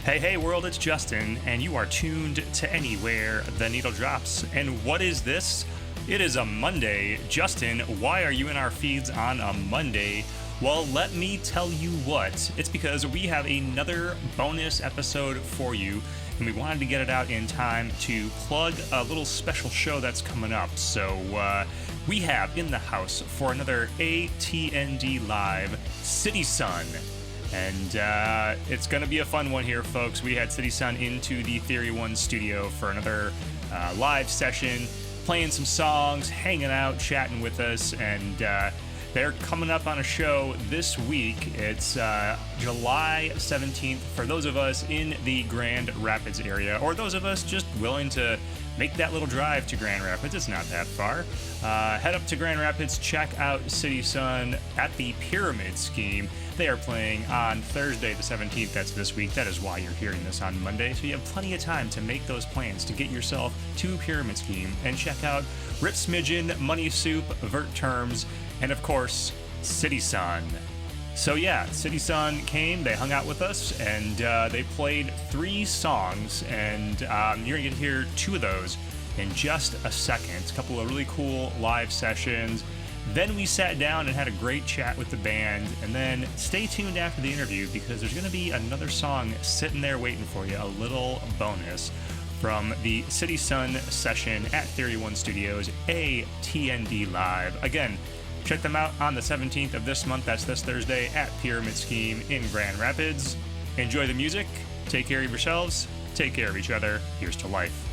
Hey, world, it's Justin, and you are tuned to Anywhere the Needle Drops. And what is this? It is a Monday. Justin, why are you in our feeds on a Monday? Well, let me tell you what. It's because we have another bonus episode for you, and we wanted to get it out in time to plug a little special show that's coming up. So we have in the house for another AtND Live, City Sun. And it's going to be a fun one here, folks. We had City Sun into the Theory One studio for another live session, playing some songs, hanging out, chatting with us, and they're coming up on a show this week. It's July 17th for those of us in the Grand Rapids area, or those of us just willing to make that little drive to Grand Rapids. It's not that far. Head up to Grand Rapids, check out City Sun at the Pyramid Scheme. They are playing on Thursday the 17th. That's this week. That is why you're hearing this on Monday. So you have plenty of time to make those plans to get yourself to Pyramid Scheme and check out Rip Smidgen, Money Soup, Vert Terms, and of course, City Sun. So yeah, City Sun came, they hung out with us, and they played 3 songs, and you're gonna get to hear 2 of those in just a second. A couple of really cool live sessions. Then we sat down and had a great chat with the band, and then stay tuned after the interview because there's gonna be another song sitting there waiting for you, a little bonus from the City Sun session at Theory One Studios, AtND Live. Again, check them out on the 17th of this month. That's this Thursday at Pyramid Scheme in Grand Rapids. Enjoy the music. Take care of yourselves. Take care of each other. Here's to life.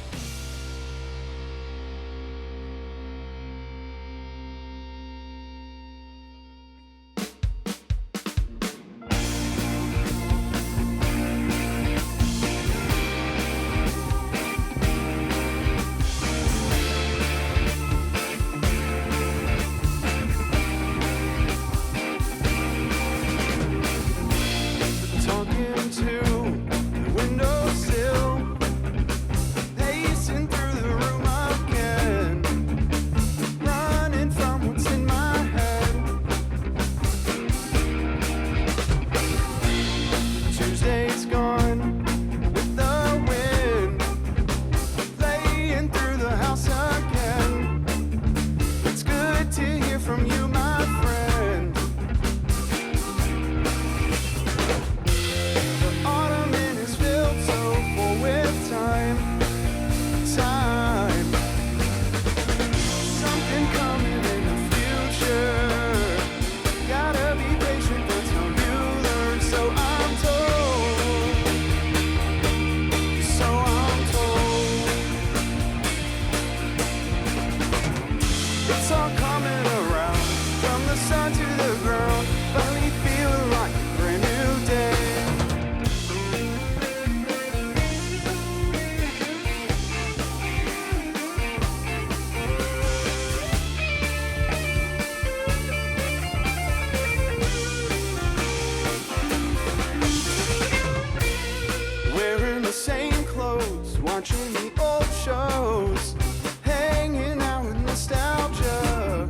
Watching the old shows, hanging out with nostalgia,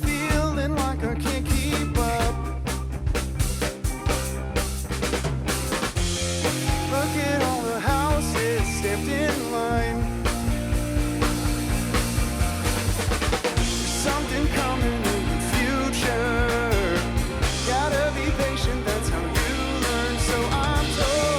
feeling like I can't keep up. Look at all the houses stamped in line. There's something coming in the future. Gotta be patient, that's how you learn. So I'm told.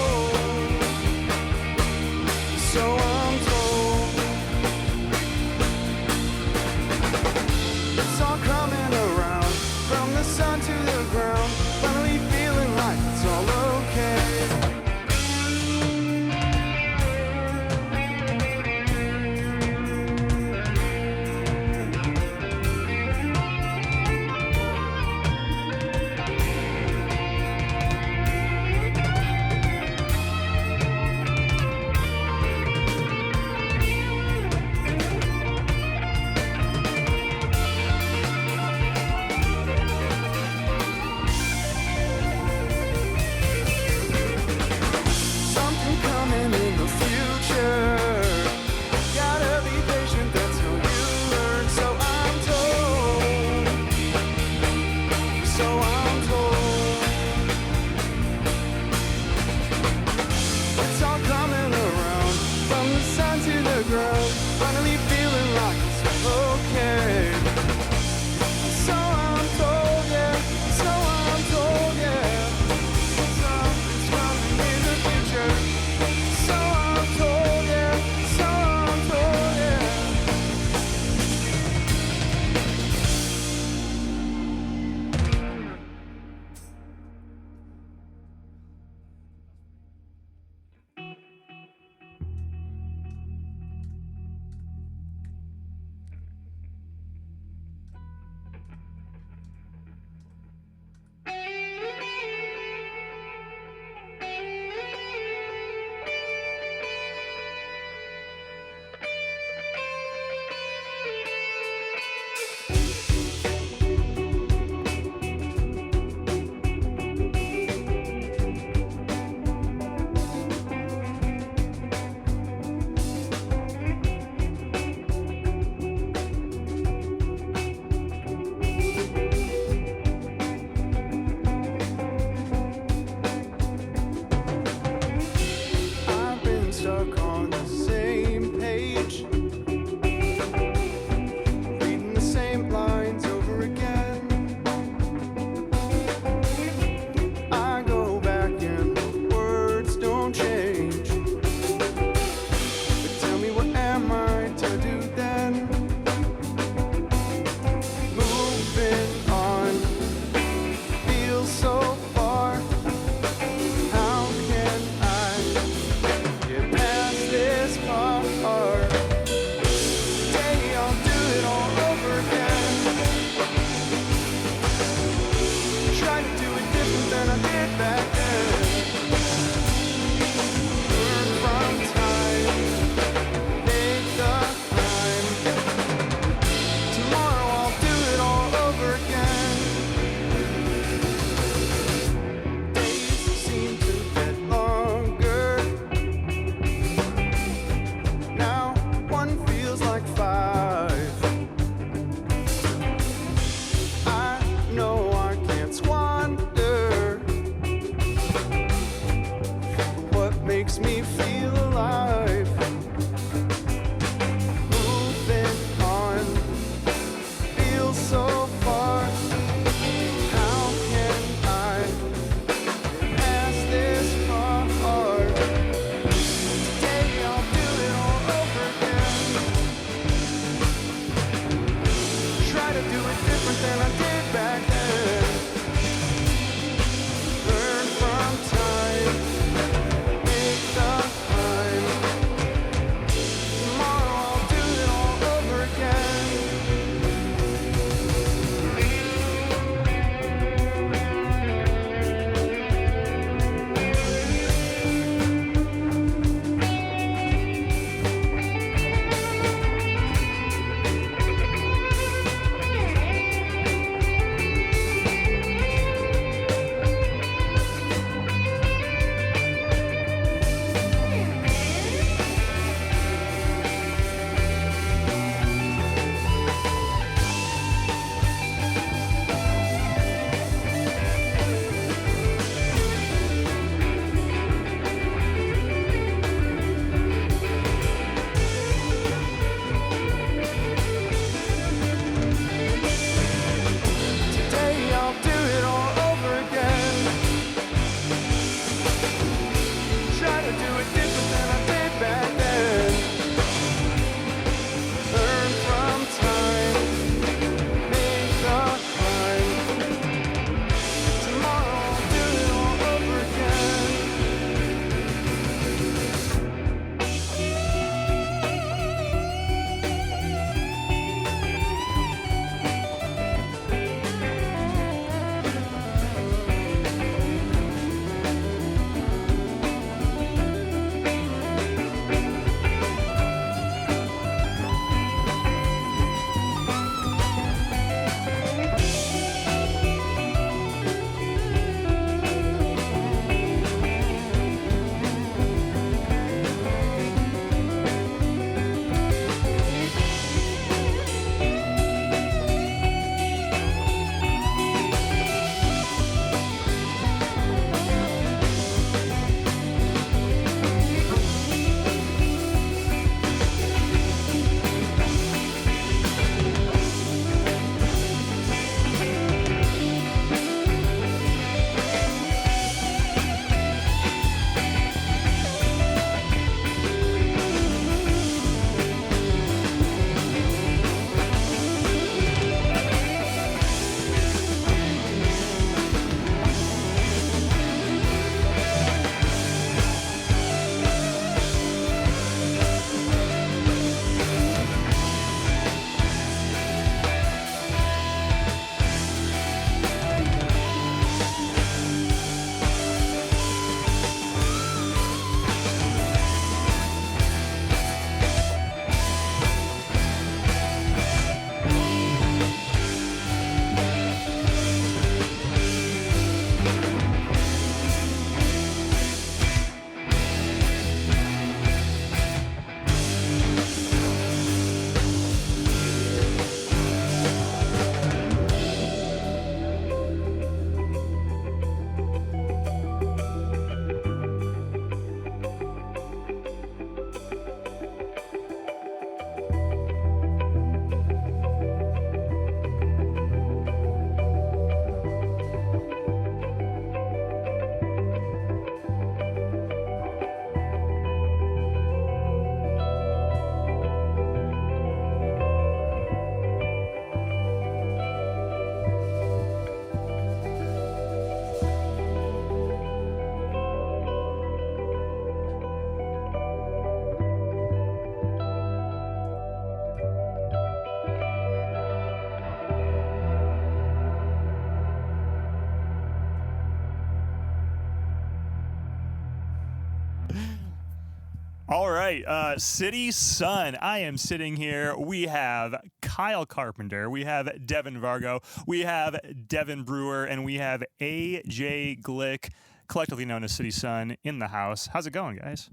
All right, City Sun. I am sitting here. We have Kyle Carpenter, we have Devin Vargo, we have Devin Brewer, and we have AJ Glick, collectively known as City Sun, in the house. How's it going, guys?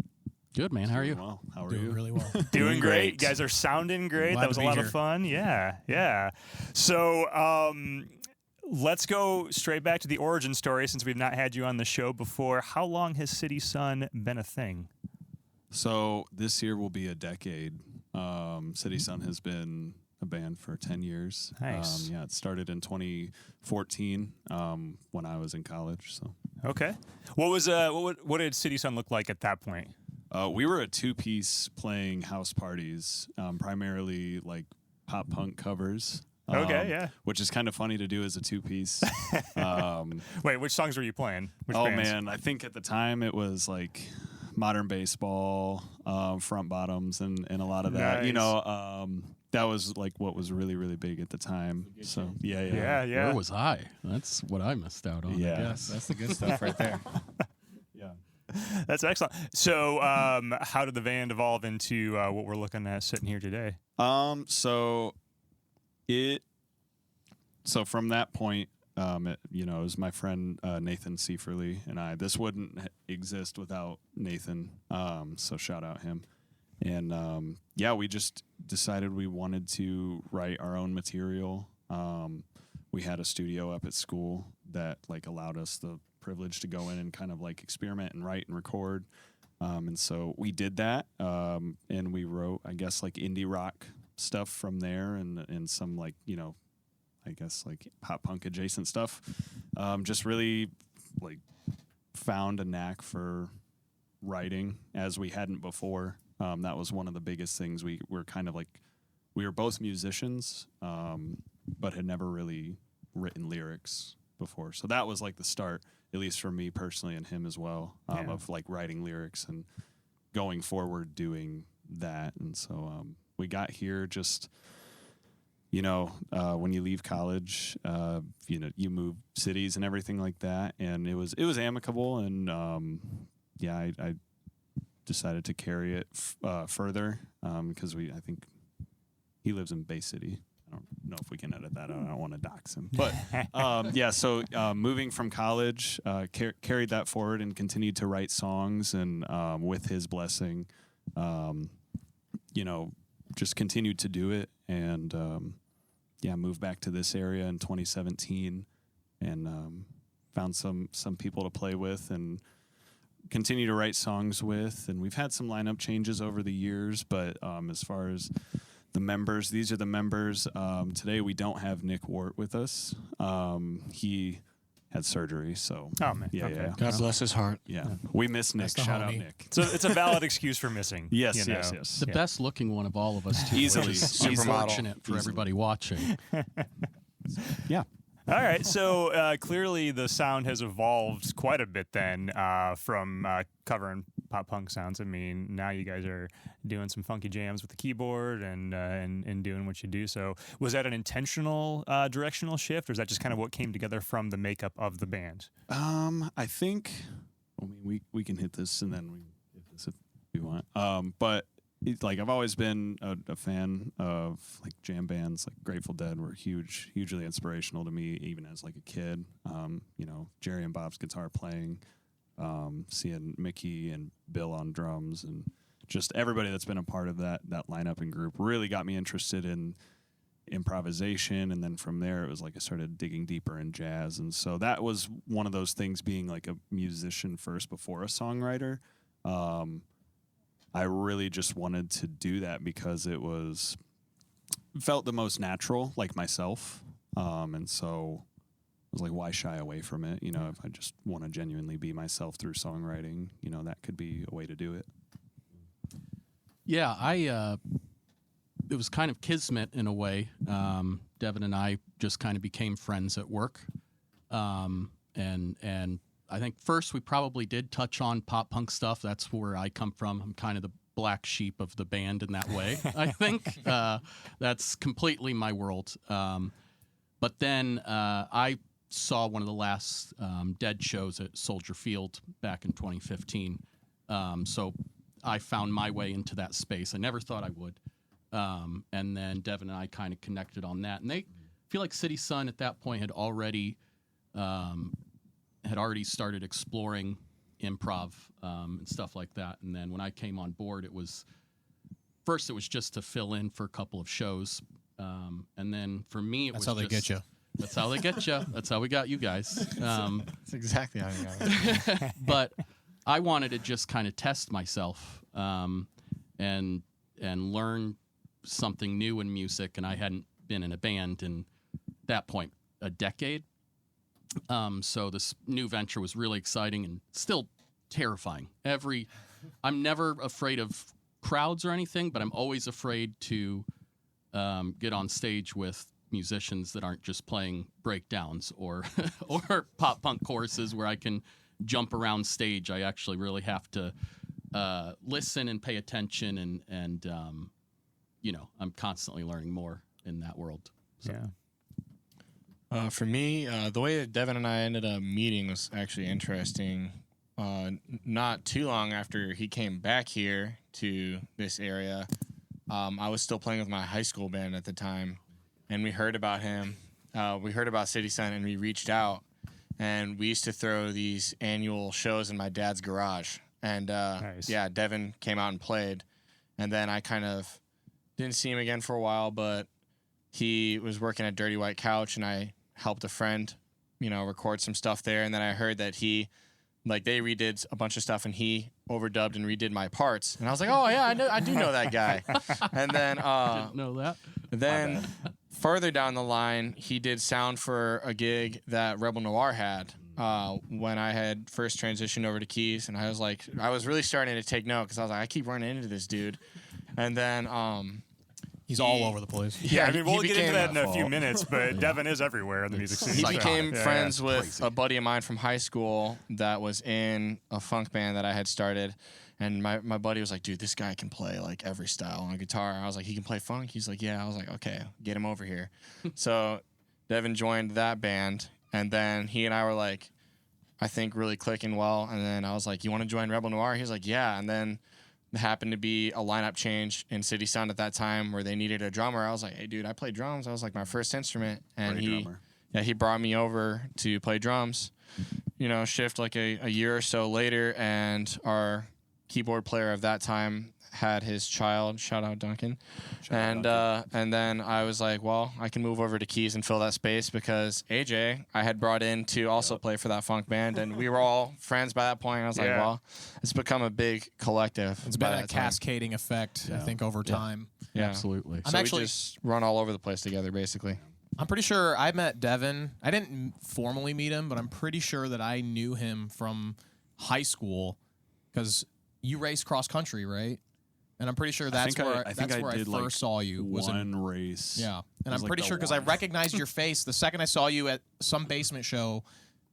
Good, man. How are you? Well, how are Doing you? really well. Doing great. You guys are sounding great. Glad That was to a be lot here. of fun. Yeah. So, let's go straight back to the origin story since we've not had you on the show before. How long has City Sun been a thing? So this year will be a decade. City Sun has been a band for 10 years. Nice. Yeah, it started in 2014 when I was in college. So Okay. What did City Sun look like at that point? we were a two-piece playing house parties, primarily like pop punk covers. Okay, yeah. Which is kind of funny to do as a two-piece. Wait, which songs were you playing? Which Oh bands? man, I think at the time it was like Modern Baseball, Front Bottoms, and a lot of that. Nice. You know, that was like what was really, really big at the time. So Yeah. Where was I? That's what I missed out on. Yeah. I guess. That's the good stuff right there. yeah. That's excellent. So, how did the band evolve into what we're looking at sitting here today? So from that point, it was my friend Nathan Seiferly and I. This wouldn't exist without Nathan. So shout out him. And we just decided we wanted to write our own material. We had a studio up at school that like allowed us the privilege to go in and kind of like experiment and write and record. And so we did that. And we wrote, I guess, like indie rock stuff from there and some like, I guess like pop punk adjacent stuff. Just really like found a knack for writing as we hadn't before. That was one of the biggest things. We were kind of like, we were both musicians, but had never really written lyrics before. So that was like the start, at least for me personally and him as well, of like writing lyrics and going forward doing that. And so we got here just, when you leave college, you move cities and everything like that. And it was amicable. And I decided to carry it further because I think he lives in Bay City. I don't know if we can edit that out. I don't want to dox him. But so moving from college, carried that forward and continued to write songs. And with his blessing, just continued to do it. And moved back to this area in 2017 and found some people to play with and continue to write songs with. And we've had some lineup changes over the years, but as far as the members, these are the members. Today we don't have Nick Wart with us. He had surgery, so Oh man, yeah, okay. yeah. God bless his heart. Yeah, we miss Nick. That's the Shout out homie. Nick. So it's a valid excuse for missing. Yes, you know? yes. The best looking one of all of us, too. Easily. Which is Supermodel. unfortunate for Easily. everybody watching. Yeah. All right, so clearly the sound has evolved quite a bit then from covering pop punk sounds. I mean, now you guys are doing some funky jams with the keyboard and doing what you do. So was that an intentional directional shift, or is that just kind of what came together from the makeup of the band? I think. I mean, we can hit this and then we hit this if we want. But I've always been a fan of like jam bands. Like Grateful Dead were hugely inspirational to me, even as like a kid. Jerry and Bob's guitar playing, seeing Mickey and Bill on drums, and just everybody that's been a part of that lineup and group really got me interested in improvisation. And then from there, it was like I started digging deeper in jazz, and so that was one of those things. Being like a musician first before a songwriter. I really just wanted to do that because it felt the most natural, like myself. And so I was like, why shy away from it? If I just want to genuinely be myself through songwriting, that could be a way to do it. Yeah, it was kind of kismet in a way. Devin and I just kind of became friends at work. And I think first we probably did touch on pop punk stuff. That's where I come from. I'm kind of the black sheep of the band in that way. I think that's completely my world. But then I saw one of the last Dead shows at Soldier Field back in 2015. So I found my way into that space. I never thought I would. And then Devin and I kind of connected on that. And they feel like City Sun at that point had already started exploring improv and stuff like that. And then when I came on board, it was just to fill in for a couple of shows. And then for me, That's how they get you. That's how they get you. That's how we got you guys. That's exactly how you got it. But I wanted to just kind of test myself and learn something new in music. And I hadn't been in a band in that point a decade. So this new venture was really exciting and still terrifying. I'm never afraid of crowds or anything, but I'm always afraid to get on stage with musicians that aren't just playing breakdowns or pop punk choruses where I can jump around stage. I actually really have to listen and pay attention, and I'm constantly learning more in that world. So. Yeah. For me, the way that Devin and I ended up meeting was actually interesting. Not too long after he came back here to this area, I was still playing with my high school band at the time, and we heard about him. We heard about City Sun, and we reached out, and we used to throw these annual shows in my dad's garage. And Nice. yeah, Devin came out and played, and then I kind of didn't see him again for a while, but he was working at Dirty White Couch, and I helped a friend, record some stuff there. And then I heard that they redid a bunch of stuff, and he overdubbed and redid my parts. And I was like, oh yeah, I do know that guy. And then Didn't know that. then further down the line, he did sound for a gig that Rebel Noir had when I had first transitioned over to keys. And I was really starting to take note because I was like, I keep running into this dude. And then He's all over the place. Yeah, I mean, we'll get into that in a few fault. minutes, but Devin is everywhere in the music scene. he so- became Yeah, friends yeah. with Crazy. a buddy of mine from high school that was in a funk band that I had started. And my buddy was like, dude, this guy can play like every style on a guitar. I was like, he can play funk? He's like, yeah. I was like, okay, get him over here. So Devin joined that band. And then he and I were like, I think really clicking well. And then I was like, you want to join Rebel Noir? He was like, yeah. And then there happened to be a lineup change in City Sound at that time where they needed a drummer. I was like, hey, dude, I play drums. I was like, my first instrument. And Great drummer. he brought me over to play drums, shift like a year or so later. And our keyboard player of that time had his child. Shout out Duncan. And then I was like, well, I can move over to keys and fill that space because AJ I had brought in to also play for that funk band, and we were all friends by that point. I was like, Yeah. well, it's become a big collective. It's by been a that time. cascading effect, I think, over time. Yeah. Absolutely. I'm So actually- we just run all over the place together, basically. I'm pretty sure I met Devin. I didn't formally meet him, but I'm pretty sure that I knew him from high school because you race cross country, right? And I'm pretty sure that's where I did first saw you. Was in, one race. yeah, It and was I'm like pretty the sure because I one. recognized your face the second I saw you at some basement show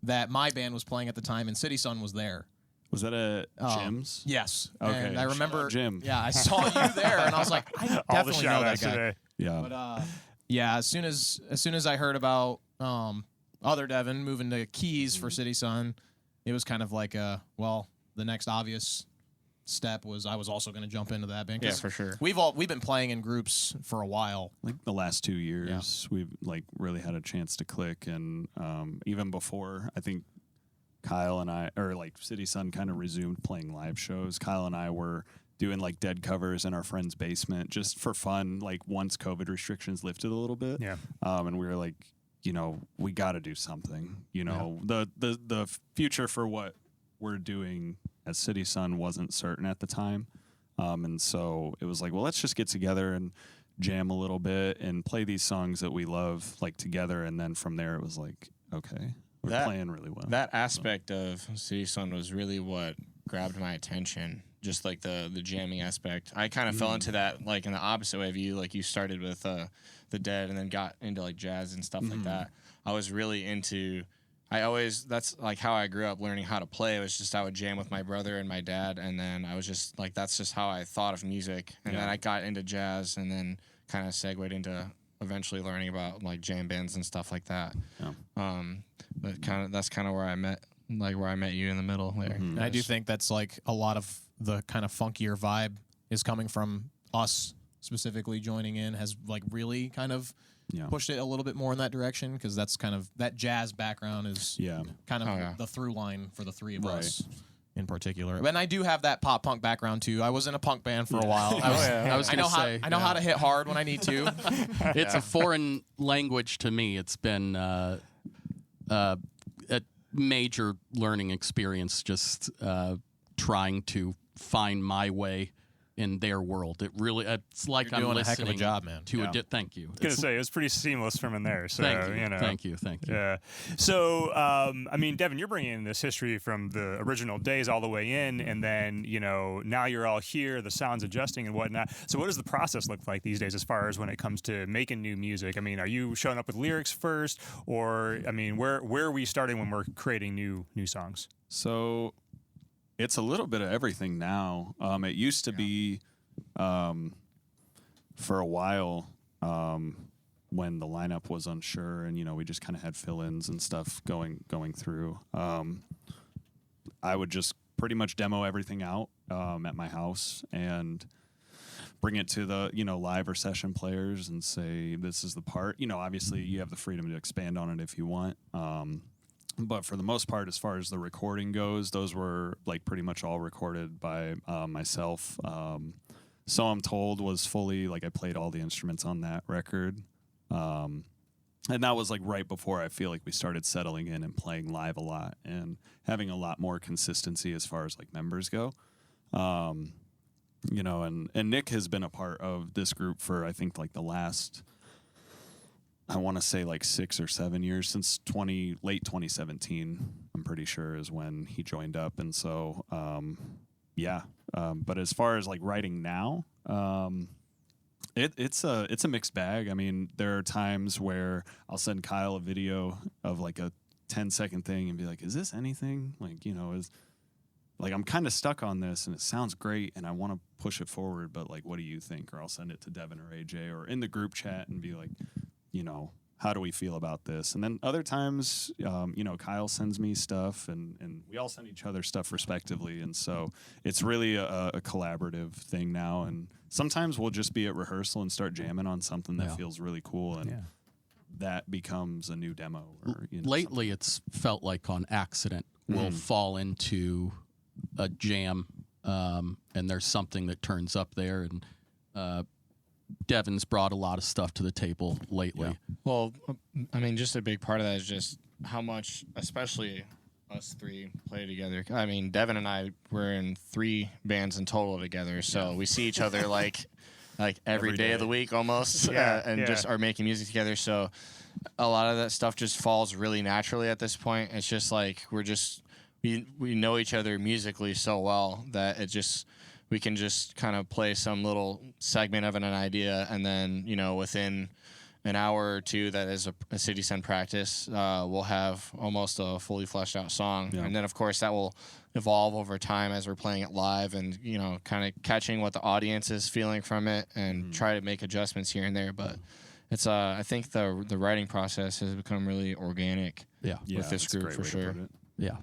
that my band was playing at the time, and City Sun was there. Was that at Jim's? Yes. Okay, And I shout remember out Jim. Yeah, I saw you there, and I was like, I All the definitely know shout that outs guy. today. Yeah. But yeah, as soon as I heard about other Devin moving to keys for City Sun, it was kind of like the next obvious step was I was also going to jump into that band. 'Cause Yeah, for sure. We've been playing in groups for a while. Like the last 2 years, we've like really had a chance to click, and even before, I think Kyle and I, or like City Sun, kind of resumed playing live shows. Kyle and I were doing like dead covers in our friend's basement just for fun. Like once COVID restrictions lifted a little bit, Yeah. and we were like, we got to do something. The future for what we're doing as City Sun wasn't certain at the time. And so it was like, well, let's just get together and jam a little bit and play these songs that we love like together. And then from there it was like, okay, we're playing really well. That aspect of City Sun was really what grabbed my attention. Just like the jamming aspect. I kind of fell into that like in the opposite way of you. Like you started with the Dead and then got into like jazz and stuff like that. I was really into that's like how I grew up learning how to play. It was just I would jam with my brother and my dad, and then I was just like that's just how I thought of music. And then I got into jazz, and then kind of segued into eventually learning about like jam bands and stuff like that. Yeah. But that's kind of where I met you in the middle there. And I do think that's like a lot of the kind of funkier vibe is coming from us specifically joining in has like really kind of pushed it a little bit more in that direction, because that's kind of that jazz background is kind of the through line for the three of us in particular. And I do have that pop punk background too. I was in a punk band for a while. I know how to hit hard when I need to. It's a foreign language to me. It's been a major learning experience, just trying to find my way in their world. It's like I'm doing listening a heck of a job, man. Thank you. I was going to say, it was pretty seamless from in there. So, Thank you. Yeah. So, I mean, Devin, you're bringing in this history from the original days all the way in, and then, now you're all here, the sound's adjusting and whatnot. So what does the process look like these days as far as when it comes to making new music? I mean, are you showing up with lyrics first, or, I mean, where are we starting when we're creating new songs? So it's a little bit of everything now. It used to be for a while when the lineup was unsure, and we just kind of had fill-ins and stuff going through. I would just pretty much demo everything out at my house and bring it to the live or session players and say, this is the part. Obviously you have the freedom to expand on it if you want. But for the most part, as far as the recording goes, those were like pretty much all recorded by myself. So I'm Told was fully, like, I played all the instruments on that record. And that was like right before I feel like we started settling in and playing live a lot and having a lot more consistency as far as like members go. And Nick has been a part of this group for, I think, like the last, I want to say like 6 or 7 years, since late 2017, I'm pretty sure, is when he joined up. And so, but as far as like writing now, it's a mixed bag. I mean, there are times where I'll send Kyle a video of like a 10-second thing and be like, is this anything? Like, I'm kind of stuck on this and it sounds great and I want to push it forward, but like, what do you think? Or I'll send it to Devin or AJ or in the group chat and be like, how do we feel about this? And then other times, Kyle sends me stuff and we all send each other stuff respectively. And so it's really a collaborative thing now. And sometimes we'll just be at rehearsal and start jamming on something that feels really cool. And that becomes a new demo. Or, Lately, it's felt like on accident we'll fall into a jam and there's something that turns up there. And Devin's brought a lot of stuff to the table lately. Yeah. Well, I mean, just a big part of that is just how much, especially us three, play together. I mean, Devin and I were in 3 bands in total together, so we see each other like every day of the week almost, and just are making music together. So a lot of that stuff just falls really naturally at this point. It's just like we know each other musically so well that we can just kind of play some little segment of an idea, and then, within an hour or two that is a City Sun practice, we'll have almost a fully fleshed out song. Yeah. And then, of course, that will evolve over time as we're playing it live and, kind of catching what the audience is feeling from it and try to make adjustments here and there. But it's I think the writing process has become really organic with this group for sure. Yeah.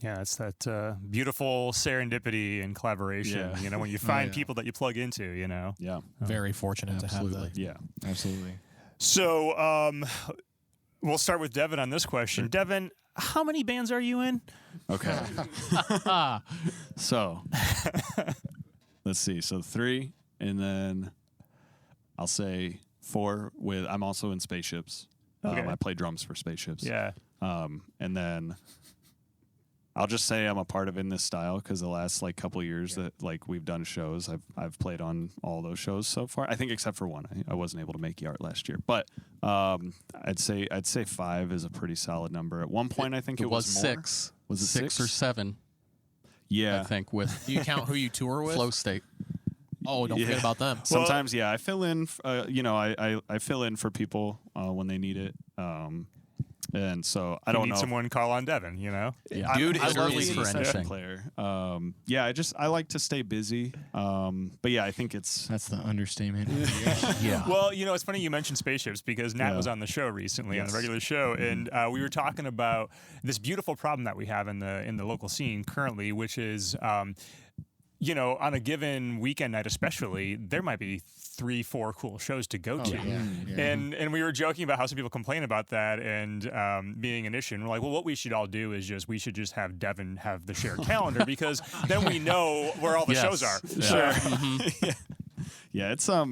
Yeah, it's that beautiful serendipity and collaboration, when you find people that you plug into, Yeah. Very fortunate to have that. Yeah, absolutely. So we'll start with Devin on this question. Sure. Devin, how many bands are you in? Okay. So, let's see. So 3, and then I'll say 4 I'm also in Spaceships. Okay. I play drums for Spaceships. Yeah. And then I'll just say I'm a part of In This Style because the last couple of years that we've done shows, I've played on all those shows so far. I think except for one, I wasn't able to make Yart last year. But I'd say 5 is a pretty solid number. At one point, I think it was 6. More. Was it 6 or 7? Yeah, I think with. Do you count who you tour with? Flow State. Oh, don't forget about them. Sometimes, I fill in. I fill in for people when they need it. And so I don't know. Someone call on Devin, Yeah. Dude I is love early for anything. Player. I like to stay busy. But I think that's the understatement. Yeah. Well, it's funny you mentioned Spaceships because Nat was on the show recently on the regular show, and we were talking about this beautiful problem that we have in the local scene currently, which is you know, on a given weekend night, especially, there might be 3-4 cool shows to go to. Yeah. And we were joking about how some people complain about that and being an issue. And we're like, well, what we should all do is we should just have Devin have the shared calendar because then we know where all the shows are. Yeah. Sure. Yeah, it's I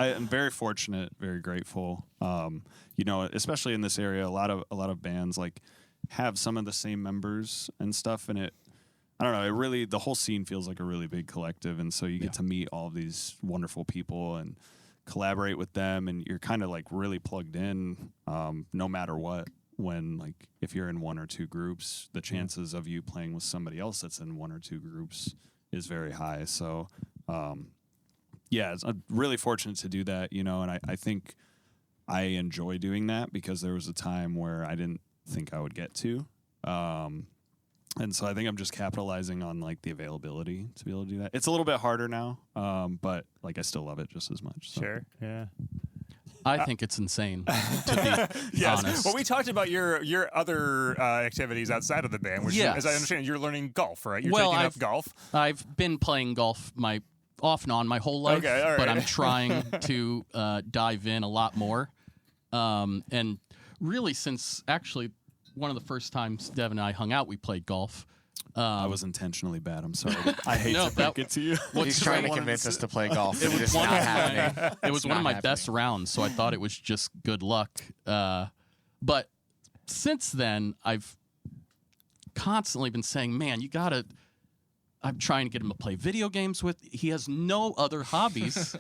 am very fortunate, very grateful. You know, especially in this area, a lot of bands like have some of the same members and stuff, and I don't know, it really, the whole scene feels like a really big collective, and so you get to meet all of these wonderful people and collaborate with them, and you're kind of like really plugged in, no matter what. When like if you're in one or two groups, the chances of you playing with somebody else that's in one or two groups is very high. So yeah, I'm really fortunate to do that, you know, and I think I enjoy doing that because there was a time where I didn't think I would get to. And so I think I'm just capitalizing on like the availability to be able to do that. It's a little bit harder now, but like I still love it just as much. So. Sure. Yeah. I think it's insane, to be honest. Well, we talked about your other activities outside of the band, which, Yes. as I understand, you're learning golf, right? You're Well, taking up golf. I've been playing golf off and on my whole life, Okay, all but right. I'm trying to dive in a lot more. And really, since actually one of the first times Devin and I hung out, we played golf. I was intentionally bad. I'm sorry. I hate No, to break it to you. He's trying to convince us to play golf. It was one not of happening. It was It's one of not my best happening. rounds, so I thought it was just good luck. But since then, I've constantly been saying, man, you gotta. I'm trying to get him to play video games with. He has no other hobbies.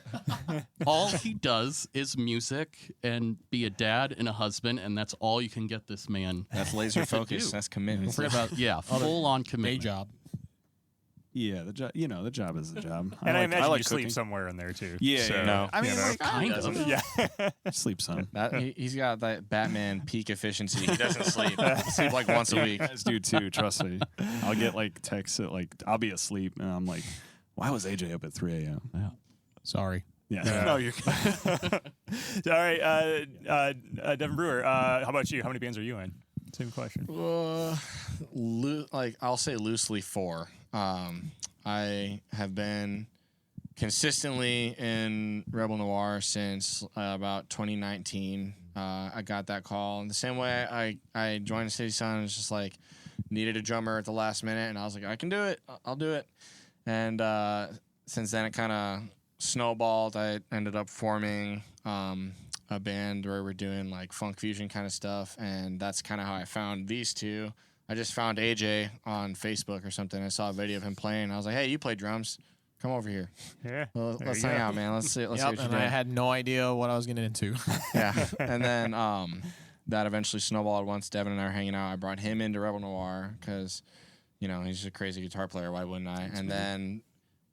All he does is music and be a dad and a husband, and that's all you can get this man. That's laser focus. do. That's commitment. Forget about full on Day commitment. job. Yeah, the job. You know, the job is the job. And I imagine like you sleep cooking. somewhere in there too. Yeah, So, yeah. No. I mean, you know. like, Kind of. Yeah. sleep some. He's got that Batman peak efficiency. He doesn't sleep. Sleep like once a week. You guys do too. Trust me. I'll get like texts at like I'll be asleep and I'm like, why was AJ up at 3 a.m.? Sorry. Yeah. No, you're. All right, Devin Brewer. How about you? How many bands are you in? Same question. Like I'll say loosely 4. I have been consistently in Rebel Noir since about 2019. I got that call in the same way I joined City Sun. It's just like needed a drummer at the last minute, and I was like, I can do it. I'll do it. And since then, it kind of snowballed. I ended up forming a band where we're doing like funk fusion kind of stuff, and that's kind of how I found these two. I just found AJ on Facebook or something. I saw a video of him playing. I was like, hey, you play drums. Come over here. Yeah. Well, There let's you hang go. out, man. Let's see what Yep, you're and doing. I had no idea what I was getting into. Yeah. And then that eventually snowballed once Devin and I were hanging out. I brought him into Rebel Noir because, you know, he's a crazy guitar player. Why wouldn't I? And then,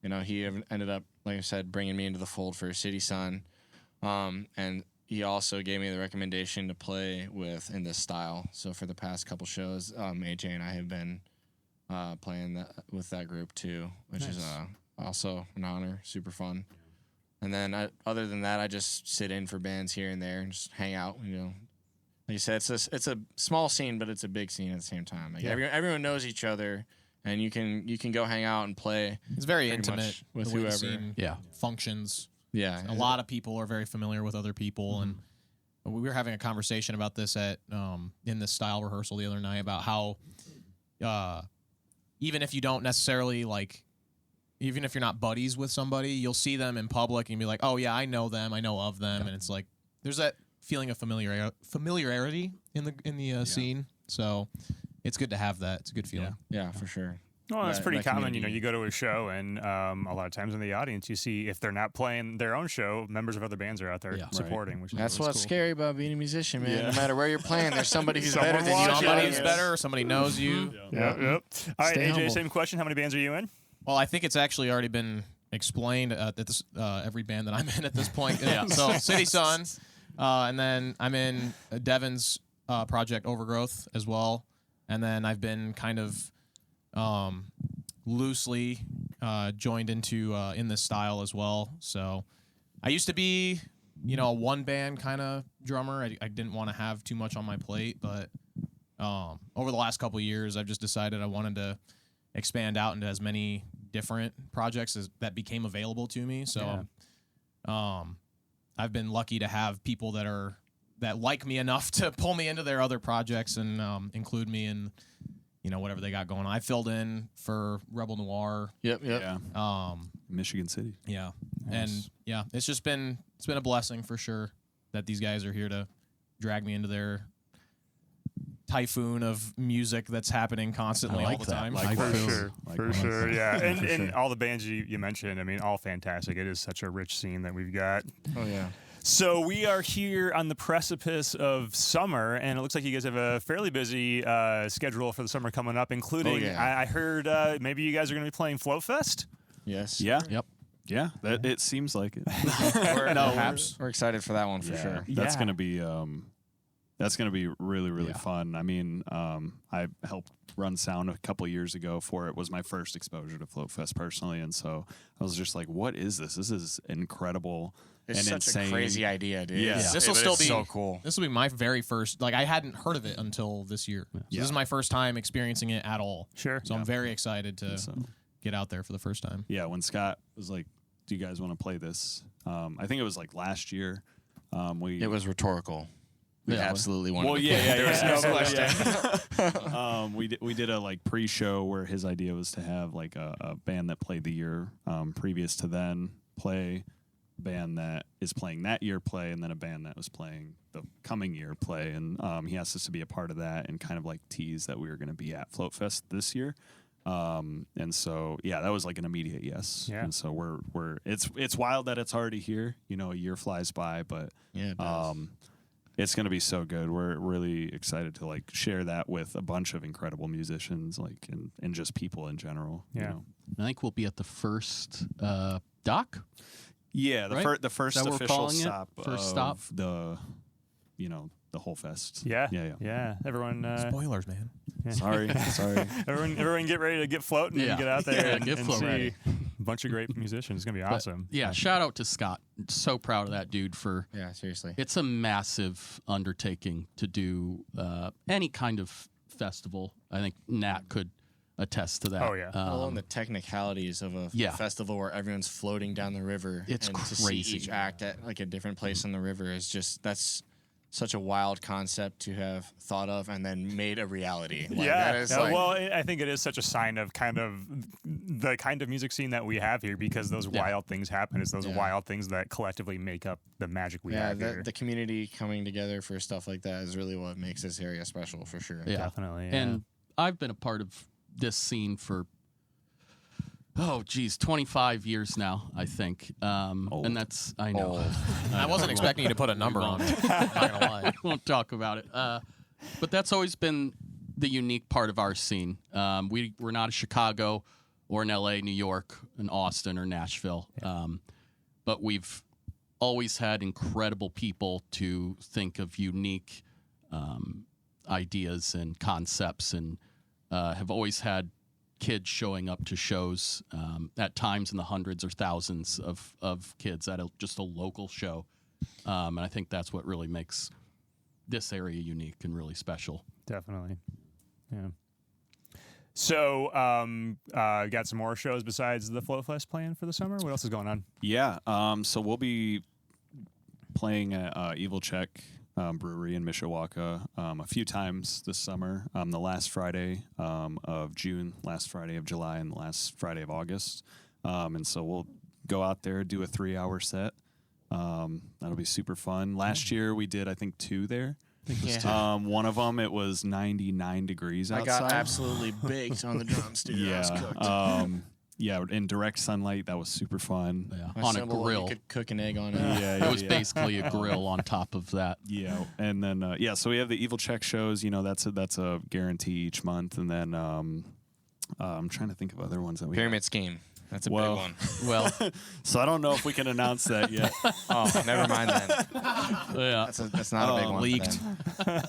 you know, he ended up, like I said, bringing me into the fold for City Sun. And he also gave me the recommendation to play with in this style. So for the past couple shows, AJ and I have been playing with that group too, which is also an honor, super fun. And then other than that, I just sit in for bands here and there and just hang out. You know, like you said, it's a small scene, but it's a big scene at the same time. Like everyone knows each other, and you can go hang out and play. It's very Pretty intimate much with the way the whoever. scene Yeah. functions. Yeah, A lot of people are very familiar with other people, and we were having a conversation about this at in this style rehearsal the other night about how even if you don't necessarily like, even if you're not buddies with somebody, you'll see them in public and be like, oh yeah, I know them, I know of them, and it's like there's that feeling of familiarity in the scene. So it's good to have that. It's a good feeling. Yeah, for sure. Well, that's That- pretty that common. You know, community. you go to a show, and a lot of times in the audience, you see if they're not playing their own show, members of other bands are out there Yeah. supporting. Which That's is what's cool. scary about being a musician, man. Yeah. No matter where you're playing, there's somebody who's Someone better than you. watching. Somebody Yeah. who's better, somebody knows you. Yep. All right, Stay AJ, humble. same question. How many bands are you in? Well, I think it's actually already been explained that this every band that I'm in at this point. Yeah. So City Sun, and then I'm in Devin's project Overgrowth as well, and then I've been kind of loosely joined into in this style as well. So I used to be, you know, a one band kind of drummer. I didn't want to have too much on my plate, but over the last couple of years, I've just decided I wanted to expand out into as many different projects that became available to me. So, I've been lucky to have people that like me enough to pull me into their other projects and include me in, whatever they got going on. I filled in for Rebel Noir. Yep. Yeah. Michigan City. Yeah. Nice. And it's been a blessing for sure that these guys are here to drag me into their typhoon of music that's happening constantly all the time. For sure. Yeah. And all the bands you mentioned, I mean, all fantastic. It is such a rich scene that we've got. Oh yeah. So we are here on the precipice of summer, and it looks like you guys have a fairly busy schedule for the summer coming up, including, I heard maybe you guys are going to be playing Float Fest? Yes. Yeah. Yep. Yeah. It seems like it. We're excited for that one for sure. That's gonna be really, really fun. I mean, I helped run sound a couple years ago for it. Was my first exposure to Float Fest personally, and so I was just like, "What is this? This is incredible It's and such insane." a crazy idea, dude. Yeah. This will still be so cool. This will be my very first. Like, I hadn't heard of it until this year. So this is my first time experiencing it at all. Sure. So I'm very excited to get out there for the first time. Yeah, when Scott was like, "Do you guys want to play this?" I think it was like last year. It was rhetorical. We absolutely wanted Well, to yeah, play. There was no question. question. We did a like pre-show where his idea was to have like a band that played the year previous to then play, a band that is playing that year play, and then a band that was playing the coming year play. And he asked us to be a part of that and kind of like tease that we were going to be at Float Fest this year. And so that was like an immediate yes. Yeah. And so we're it's wild that it's already here. A year flies by, but Yeah, it does. it's going to be so good. We're really excited to like share that with a bunch of incredible musicians, like and just people in general. Yeah. I think we'll be at the first dock. Yeah, Right? the first Is that what we're official calling it? stop First of stop? the the whole fest. Yeah. Yeah. Everyone, Spoilers, man. Sorry. everyone, get ready to get floating and get out there and get float see ready. a bunch of great musicians. It's gonna be awesome. Yeah, shout out to Scott. So proud of that dude for. Yeah, seriously. It's a massive undertaking to do any kind of festival. I think Nat could attest to that. Oh, yeah. Along the technicalities of a festival where everyone's floating down the river. It's and crazy. To see each act at like a different place on the river is just that's such a wild concept to have thought of and then made a reality. Like, that is like, well, I think it is such a sign of the kind of music scene that we have here, because those wild things happen. It's those wild things that collectively make up the magic we have here. the community coming together for stuff like that is really what makes this area special for sure. Yeah. Definitely. Yeah. And I've been a part of this scene for 25 years now, I think. And that's, I know. I wasn't expecting you to put a number on it. I'm not gonna lie. I won't talk about it. But that's always been the unique part of our scene. We're not a Chicago or an LA, New York, an Austin or Nashville. But we've always had incredible people to think of unique ideas and concepts, and have always had kids showing up to shows, at times in the hundreds or thousands of kids at just a local show. And I think that's what really makes this area unique and really special. Definitely. Yeah. So, got some more shows besides the Float Fest planned for the summer? What else is going on? Yeah. So we'll be playing at Evil Check Brewery in Mishawaka a few times this summer. The last Friday of June, last Friday of July, and the last Friday of August. And so we'll go out there, do a 3-hour set. That'll be super fun. Last year we did, I think, 2 there. One of them, it was 99 degrees outside. I got absolutely baked on the drums, dude. I was cooked. Yeah, in direct sunlight, that was super fun. Yeah. On a grill. You could cook an egg on it. It was basically a grill on top of that. Yeah, and then so we have the Evil Check shows. That's a guarantee each month, and then I'm trying to think of other ones that we Pyramid Scheme. That's a big one. Well, so I don't know if we can announce that yet. Oh, never mind then. yeah. That's not a big one. Leaked.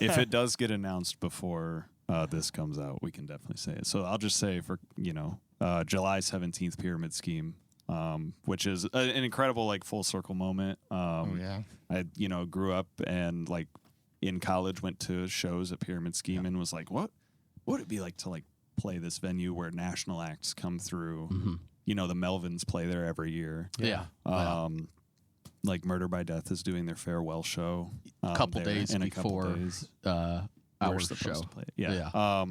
If it does get announced before this comes out, we can definitely say it. So I'll just say for July 17th, Pyramid Scheme, which is an incredible like full circle moment. I grew up and like in college went to shows at Pyramid Scheme and was like, what would it be like to like play this venue where national acts come through the Melvins play there every year. Yeah. Like Murder by Death is doing their farewell show A couple there days in a before couple days. our We're supposed show. to play it. Yeah.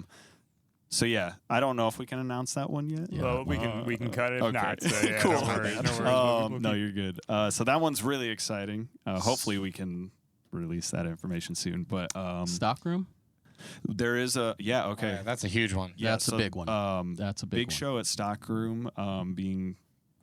So yeah, I don't know if we can announce that one yet. Yeah. Well, we can cut it if okay. not. So, yeah, Cool. No worries. No worries. We'll No, keep- you're good. So that one's really exciting. Hopefully we can release that information soon. But Stockroom? there is a okay. Yeah, that's a huge one. Yeah, That's a big one. That's a big one. show at Stockroom, being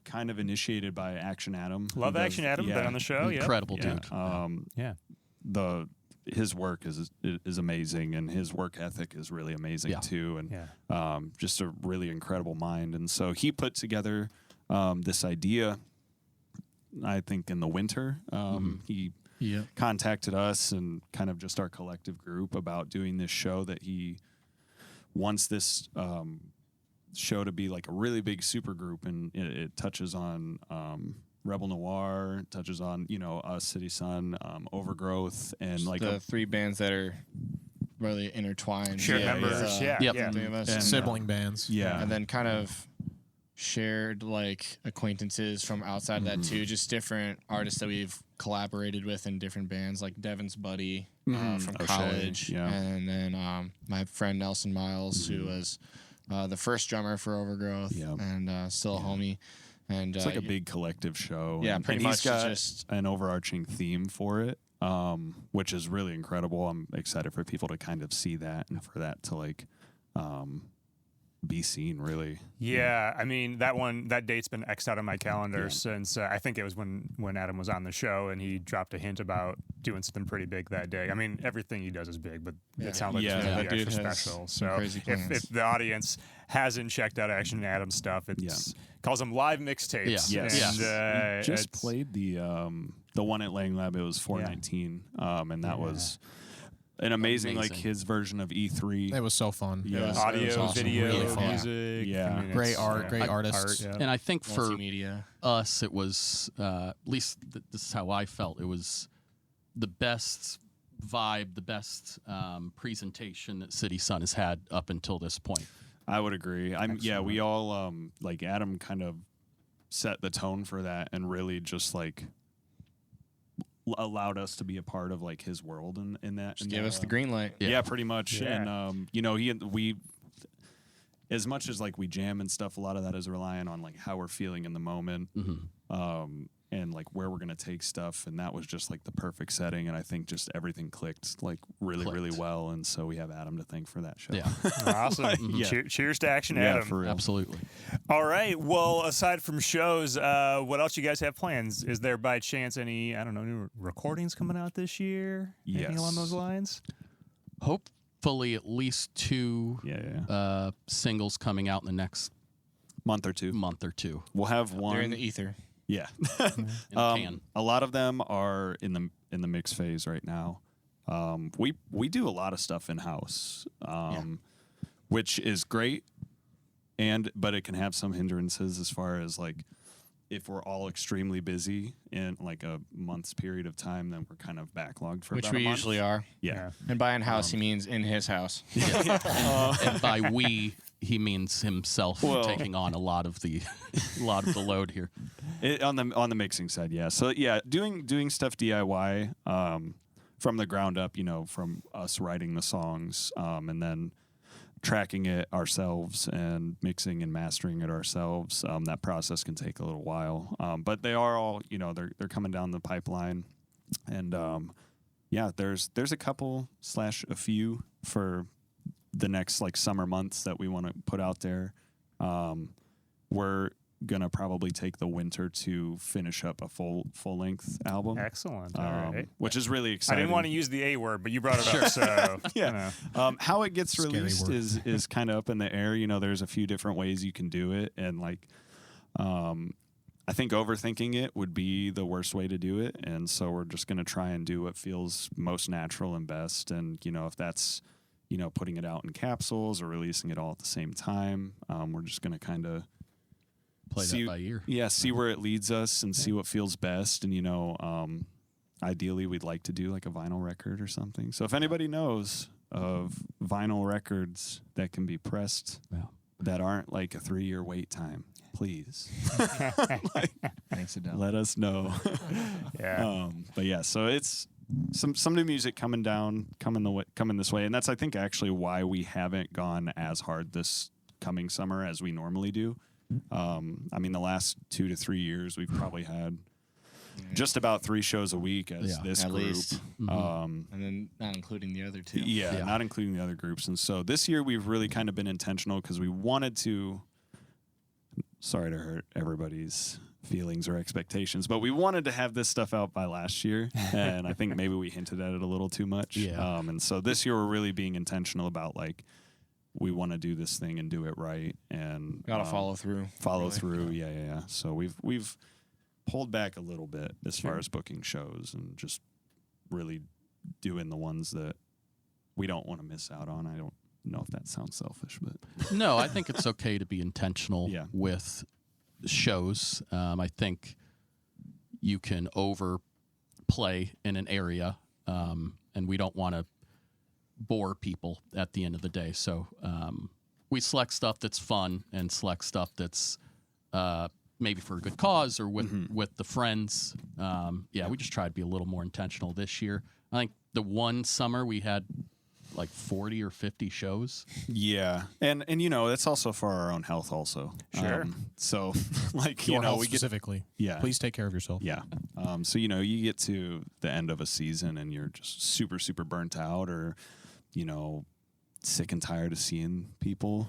kind of initiated by Action Adam. Love who Action does- Adam. Been on the show. Yeah. Incredible Yeah. dude. Yeah. His work is amazing, and his work ethic is really amazing Yeah. too, and Yeah. just a really incredible mind. And so he put together this idea. I think in the winter, he contacted us and kind of just our collective group about doing this show that he wants this show to be like a really big super group, and it touches on Rebel Noir, touches on us, City Sun, Overgrowth, and like the three bands that are really intertwined. Shared Yeah, members. yeah. Yeah. Yep. Yeah. Three of us. And, Sibling bands. yeah, And then kind of shared like acquaintances from outside that too, just different artists that we've collaborated with in different bands, like Devin's buddy from O'Shea, college, yeah. and then my friend Nelson Miles, who was the first drummer for Overgrowth, Yep. and still a homie. And it's like a big collective show. yeah, and, pretty and much he's got just an overarching theme for it, which is really incredible. I'm excited for people to kind of see that and for that to like be seen, really. Yeah, I mean that date's been X'd out of my calendar since I think it was when Adam was on the show and he dropped a hint about doing something pretty big that day. I mean everything he does is big, but it sounds like Yeah. it's going to That be dude extra has special. some So crazy plans. if the audience hasn't checked out Action Adam stuff, it's calls them live mixtapes. Yeah. Yes. And, We just it's- played the one at Lang Lab. It was 419, and that was an amazing like Amazing. his version of E3. It was so fun. Yeah. It was audio, awesome. video, Really fun. music. Yeah. I mean, Great it's, art, great artists. yeah. And I think for multimedia. us, it was at least this is how I felt. It was the best vibe, the best presentation that City Sun has had up until this point. I would agree. We all like Adam kind of set the tone for that and really just like allowed us to be a part of like his world in that. Just give us the green light. Yeah, pretty much. Yeah. And we as much as like we jam and stuff, a lot of that is relying on like how we're feeling in the moment. And like where we're gonna take stuff, and that was just like the perfect setting, and I think just everything clicked like really well, and so we have Adam to thank for that show. Yeah, Awesome. Yeah. Cheers to Action Yeah, Adam. for real. absolutely. All right. Well, aside from shows, what else you guys have plans? Is there by chance any, I don't know, new recordings coming out this year? Anything Yes. along those lines? Hopefully, at least two Yeah. singles coming out in the next Month or two. month or two. We'll have They're one. in the ether. Yeah. In the can. A lot of them are in the mix phase right now. We do a lot of stuff in house, which is great, but it can have some hindrances as far as like if we're all extremely busy in like a month's period of time, then we're kind of backlogged for Which about we a month. usually are. Yeah. And by in house, he means in his house. And by we, he means himself Well- taking on a lot of the load here. On the mixing side, yeah. So yeah, doing stuff DIY from the ground up, from us writing the songs and then tracking it ourselves and mixing and mastering it ourselves. That process can take a little while, but they are all they're coming down the pipeline, and there's a couple / a few for the next like summer months that we want to put out there. We're gonna probably take the winter to finish up a full length album. Excellent. All right. Which is really I exciting. didn't want to use the A word, but you brought it up, so Yeah. How it gets Scary released word. is kind of up in the air. There's a few different ways you can do it, and like, I think overthinking it would be the worst way to do it, and so we're just gonna try and do what feels most natural and best. And if that's putting it out in capsules or releasing it all at the same time, we're just gonna kind of Play see, that by ear. Yeah, see where it leads us and see what feels best. And ideally we'd like to do like a vinyl record or something. So if anybody knows of vinyl records that can be pressed that aren't like a 3-year wait time, please Thanks, Adele. let us know. Yeah. But yeah, so it's some new music coming this way, and that's I think actually why we haven't gone as hard this coming summer as we normally do. I mean, the last 2 to 3 years we've probably had just about 3 shows a week as this At group. least. And then not including the other 2. Yeah, not including the other groups. And so this year we've really kind of been intentional because we wanted to, sorry to hurt everybody's feelings or expectations, but we wanted to have this stuff out by last year. And I think maybe we hinted at it a little too much. Yeah. And so this year we're really being intentional about like, we want to do this thing and do it right. And Gotta follow through. Follow really. through. Yeah. So we've pulled back a little bit as far as booking shows and just really doing the ones that we don't want to miss out on. I don't know if that sounds selfish, but No, I think it's okay to be intentional Yeah. with shows. I think you can overplay in an area, and we don't want to bore people at the end of the day. So we select stuff that's fun and select stuff that's maybe for a good cause or with the friends. We just try to be a little more intentional this year. I think the one summer we had like 40 or 50 shows. yeah. And you know, it's also for our own health also. Sure. So like, Your you know, health we get, specifically. yeah. Please take care of yourself. Yeah. So, you know, you get to the end of a season and you're just super, super burnt out or, you know, sick and tired of seeing people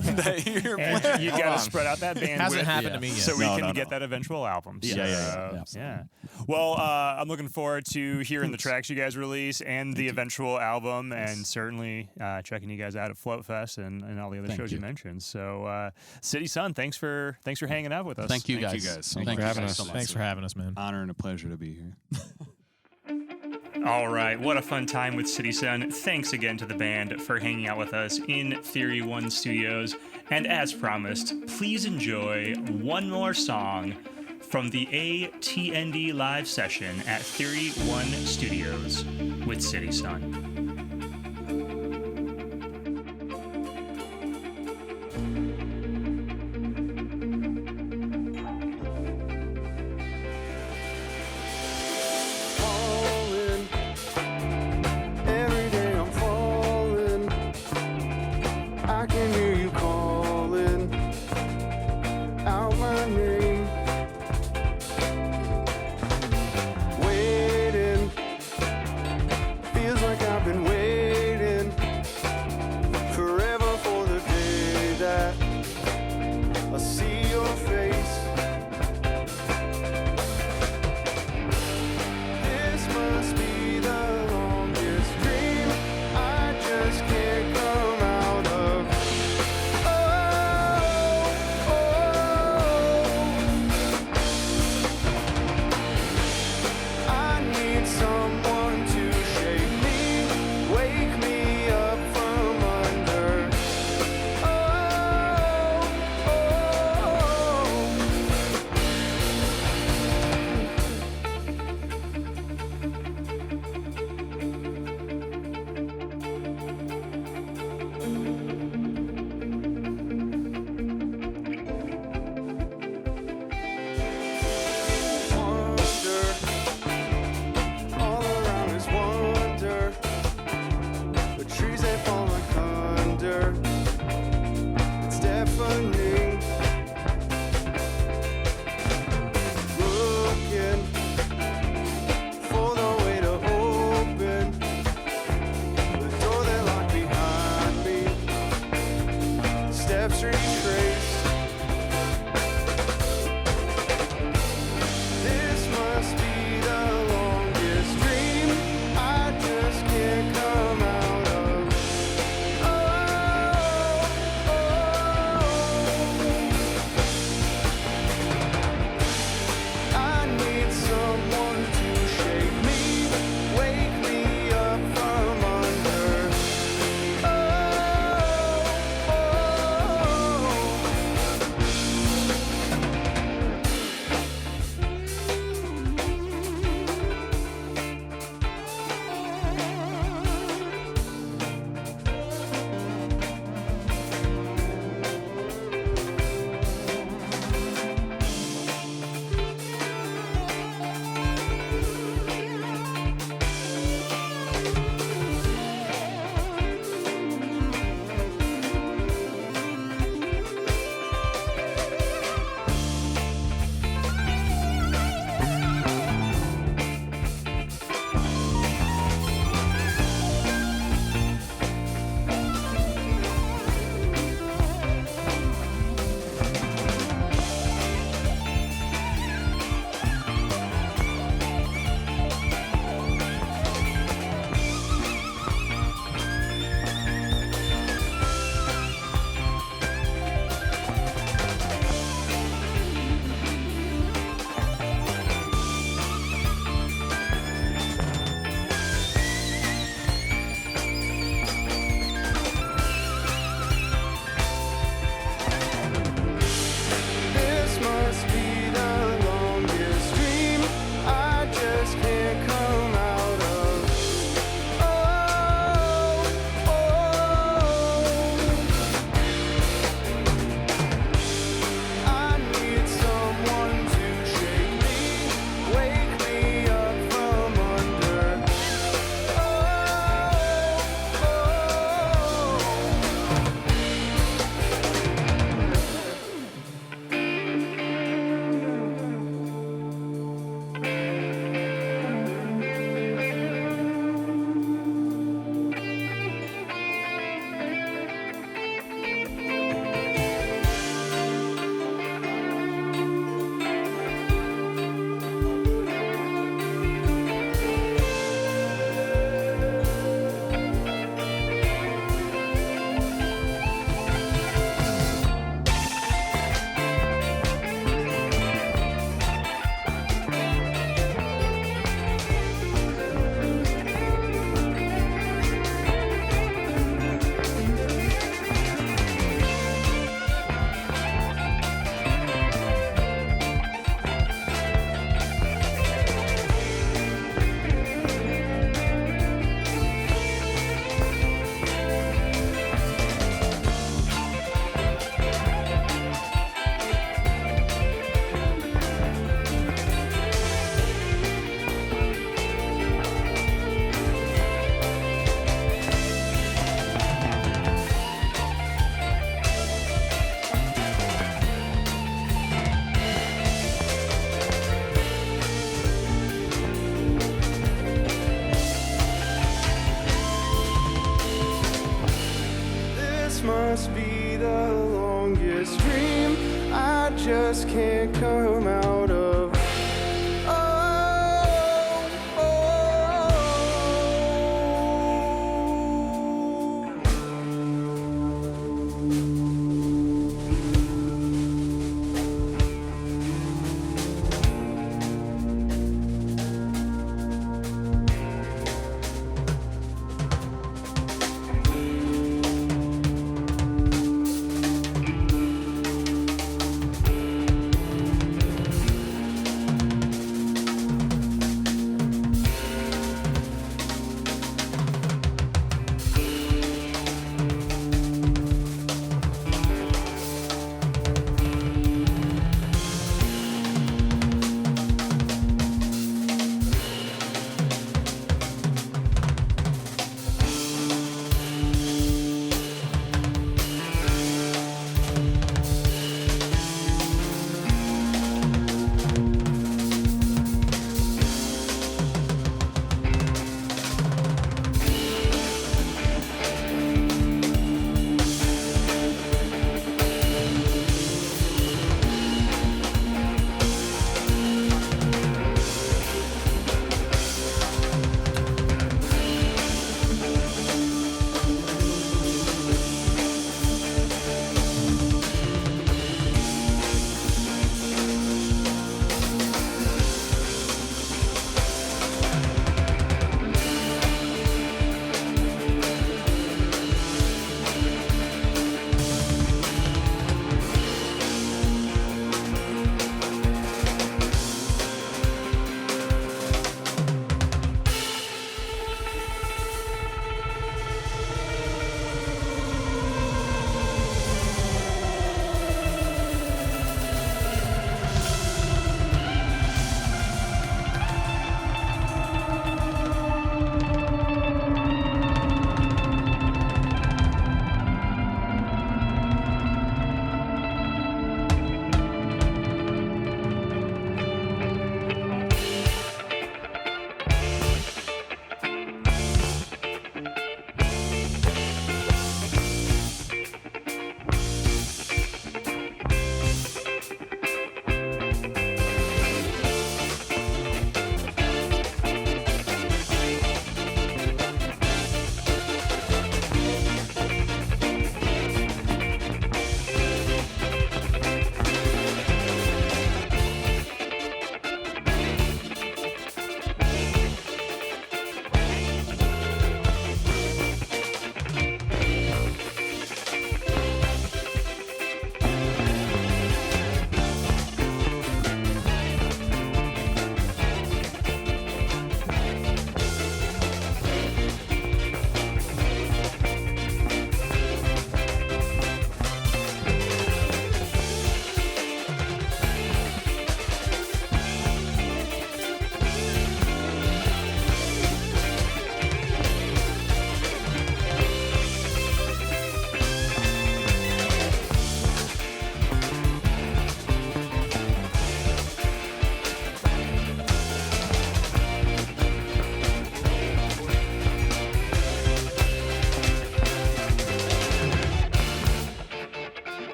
that you're And playing. you got to spread out that bandwidth. Hasn't happened to me yet. So we No, can no, get no. that eventual album. Yeah. Yeah. Well, I'm looking forward to hearing the tracks you guys release and the eventual album, and certainly checking you guys out at Float Fest and all the other Thank shows you you. mentioned. So, City Sun, thanks for hanging out with us. Thank you Thank guys. you guys so Thank much. you for having guys us. so much. Thanks for having us, man. Honor and a pleasure to be here. All right, what a fun time with City Sun. Thanks again to the band for hanging out with us in Theory One Studios. And as promised, please enjoy one more song from the AtND live session at Theory One Studios with City Sun. Falling. Every day I'm falling. I can hear you calling out my name. Waiting. Feels like I've been waiting forever for the day that I see your face. This must be the longest dream I just can't come out of. I need someone to shake me, wake me up from under. Wonder, all around is wonder. The trees they fall like thunder. It's deafening. Looking for the way to open the door that locked behind me. Steps retraced. This must be the longest dream I just can't come out of. I need someone to shake me, wake me up from under. I just can't come out of.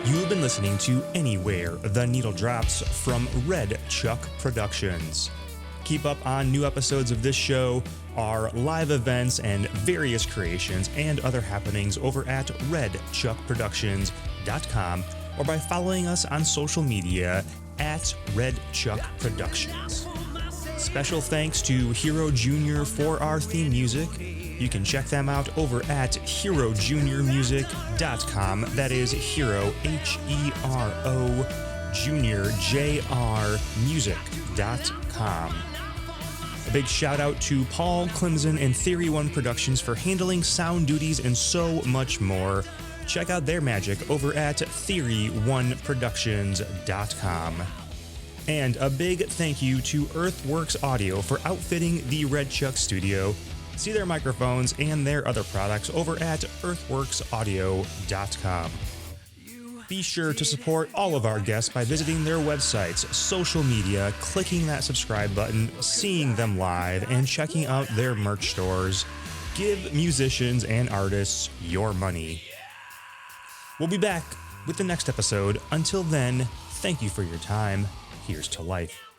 You have been listening to Anywhere the Needle Drops from Red Chuck Productions. Keep up on new episodes of this show, our live events and various creations and other happenings over at redchuckproductions.com or by following us on social media at Red Chuck Productions. Special thanks to Hero Jr. for our theme music. You can check them out over at herojuniormusic.com. That is Hero, H-E-R-O, Junior, J-R, music.com. A big shout out to Paul Clemson and Theory One Productions for handling sound duties and so much more. check out their magic over at theory1productions.com. And a big thank you to Earthworks Audio for outfitting the Red Chuck studio. See their microphones and their other products over at earthworksaudio.com. Be sure to support all of our guests by visiting their websites, social media, clicking that subscribe button, seeing them live, and checking out their merch stores. Give musicians and artists your money. We'll be back with the next episode. Until then, thank you for your time. Here's to life.